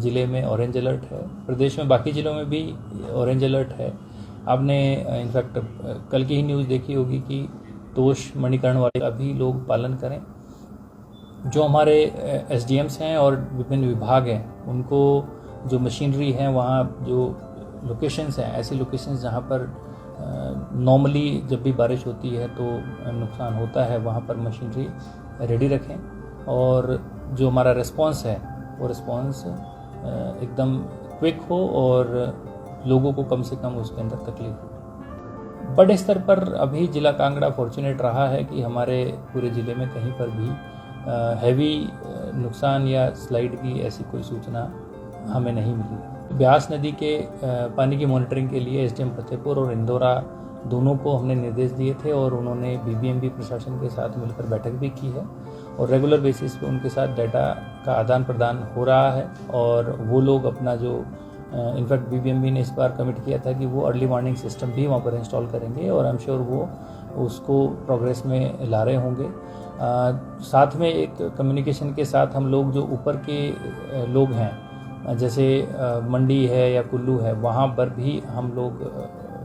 ज़िले में orange alert है, प्रदेश में बाकी ज़िलों में भी ऑरेंज अलर्ट है। आपने इनफैक्ट कल की ही न्यूज़ देखी होगी कि तोश मणिकर्ण वाले का भी लोग पालन करें। जो हमारे एसडीएम्स हैं और विभिन्न विभाग हैं, उनको जो मशीनरी है, वहाँ जो लोकेशंस हैं, ऐसी लोकेशंस जहाँ पर नॉर्मली जब भी बारिश होती है तो नुकसान होता है, वहाँ पर मशीनरी रेडी रखें और जो हमारा रिस्पांस है वो रिस्पांस एकदम क्विक हो और लोगों को कम से कम उसके अंदर तकलीफ हो। बड़े स्तर पर अभी जिला कांगड़ा फॉर्चुनेट रहा है कि हमारे पूरे ज़िले में कहीं पर भी हैवी नुकसान या स्लाइड की ऐसी कोई सूचना हमें नहीं मिली। ब्यास नदी के पानी की मॉनिटरिंग के लिए एसडीएम फतेहपुर और इंदौरा दोनों को हमने निर्देश दिए थे और उन्होंने बीबीएमबी प्रशासन के साथ मिलकर बैठक भी की है और रेगुलर बेसिस पे उनके साथ डाटा का आदान प्रदान हो रहा है और वो लोग अपना जो इनफैक्ट बीबीएमबी ने इस बार कमिट किया था कि वो अर्ली वार्निंग सिस्टम भी वहाँ पर इंस्टॉल करेंगे और आई एम श्योर वो उसको प्रोग्रेस में ला रहे होंगे। साथ में एक कम्युनिकेशन के साथ हम लोग जो ऊपर के लोग हैं, जैसे मंडी है या कुल्लू है, वहाँ पर भी हम लोग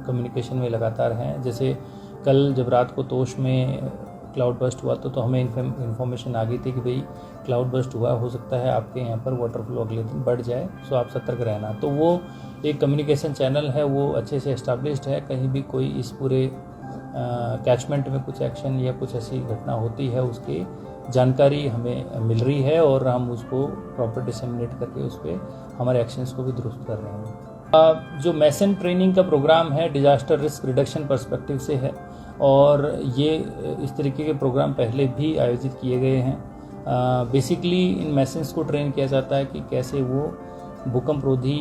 कम्युनिकेशन में लगातार हैं। जैसे कल जब रात को तोश में क्लाउड बस्ट हुआ तो हमें इन्फॉर्मेशन आ गई थी कि भाई क्लाउड बस्ट हुआ, हो सकता है आपके यहाँ पर वाटर फ्लो अगले दिन बढ़ जाए, सो आप सतर्क रहना। तो वो एक कम्युनिकेशन चैनल है, वो अच्छे से एस्टैब्लिश्ड है। कहीं भी कोई इस पूरे कैचमेंट में कुछ एक्शन या कुछ ऐसी घटना होती है, उसकी जानकारी हमें मिल रही है और हम उसको प्रॉपर डिसेमिनेट करके उस पर हमारे एक्शंस को भी दुरुस्त कर रहे हैं। जो मैसन ट्रेनिंग का प्रोग्राम है, डिजास्टर रिस्क रिडक्शन पर्सपेक्टिव से है और ये इस तरीके के प्रोग्राम पहले भी आयोजित किए गए हैं। बेसिकली इन मैसन्स को ट्रेन किया जाता है कि कैसे वो भूकंप रोधी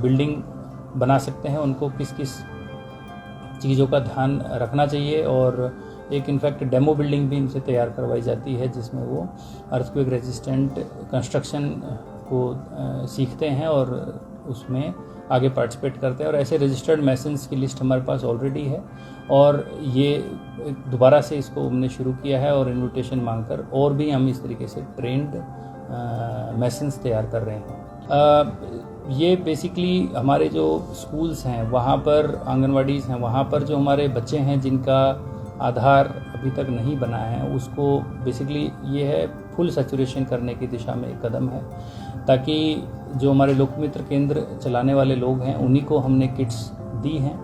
बिल्डिंग बना सकते हैं, उनको किस किस चीज़ों का ध्यान रखना चाहिए और एक इनफैक्ट डेमो बिल्डिंग भी इनसे तैयार करवाई जाती है जिसमें वो अर्थक्वेक रेजिस्टेंट कंस्ट्रक्शन को सीखते हैं और उसमें आगे पार्टिसिपेट करते हैं और ऐसे रजिस्टर्ड मैसन्स की लिस्ट हमारे पास ऑलरेडी है और ये दोबारा से इसको हमने शुरू किया है और इन्विटेशन मांगकर और भी हम इस तरीके से ट्रेंड मैसन्स तैयार कर रहे हैं। ये बेसिकली हमारे जो स्कूल्स हैं, वहाँ पर आंगनवाड़ीज़ हैं, वहाँ पर जो हमारे बच्चे हैं जिनका आधार अभी तक नहीं बना है, उसको बेसिकली ये है फुल सैचुरेशन करने की दिशा में एक कदम है, ताकि जो हमारे लोकमित्र केंद्र चलाने वाले लोग हैं उन्हीं को हमने किट्स दी हैं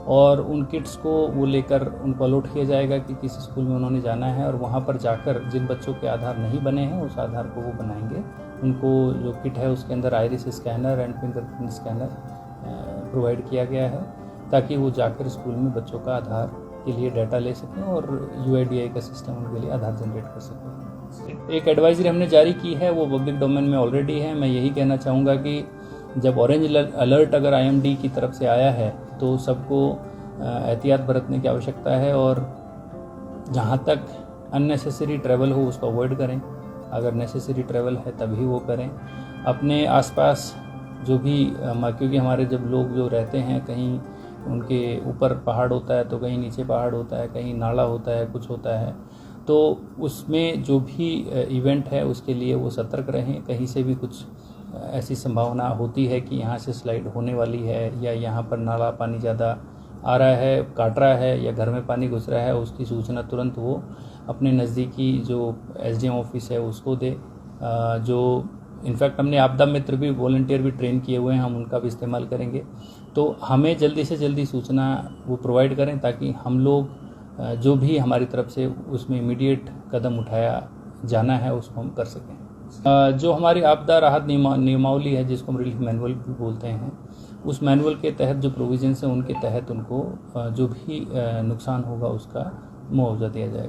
और उन किट्स को वो लेकर उनको अलॉट किया जाएगा कि किस स्कूल में उन्होंने जाना है और वहाँ पर जाकर जिन बच्चों के आधार नहीं बने हैं उस आधार को वो बनाएंगे। उनको जो किट है उसके अंदर iris scanner and fingerprint scanner provide किया गया है ताकि वो जाकर स्कूल में बच्चों का आधार के लिए डाटा ले सकें और UIDAI का सिस्टम उनके लिए आधार जनरेट कर सकें। एक एडवाइजरी हमने जारी की है, वो पब्लिक डोमेन में ऑलरेडी है। मैं यही कहना चाहूँगा कि जब ऑरेंज अलर्ट अगर IMD की तरफ से आया है तो सबको एहतियात बरतने की आवश्यकता है और जहाँ तक अननेसेसरी ट्रैवल हो उसको अवॉइड करें, अगर नेसेसरी ट्रैवल है तभी वो करें। अपने आसपास जो भी क्योंकि हमारे जब लोग जो रहते हैं, कहीं उनके ऊपर पहाड़ होता है तो कहीं नीचे पहाड़ होता है, कहीं नाला होता है, कुछ होता है, तो उसमें जो भी इवेंट है उसके लिए वो सतर्क रहें। कहीं से भी कुछ ऐसी संभावना होती है कि यहाँ से स्लाइड होने वाली है या यहाँ पर नाला पानी ज़्यादा आ रहा है, काट रहा है या घर में पानी घुस रहा है, उसकी सूचना तुरंत वो अपने नज़दीकी जो SDM ऑफिस है उसको दे। जो इनफैक्ट हमने आपदा मित्र भी वॉलंटियर भी ट्रेन किए हुए हैं, हम उनका भी इस्तेमाल करेंगे। तो हमें जल्दी से जल्दी सूचना वो प्रोवाइड करें ताकि हम लोग जो भी हमारी तरफ से उसमें इमीडिएट कदम उठाया जाना है उसको हम कर सकें। जो हमारी आपदा राहत नियमावली है जिसको हम रिलीफ मैनुअल भी बोलते हैं, उस मैनुअल के तहत जो प्रोविजंस हैं उनके तहत उनको जो भी नुकसान होगा उसका मुआवजा दिया जाएगा।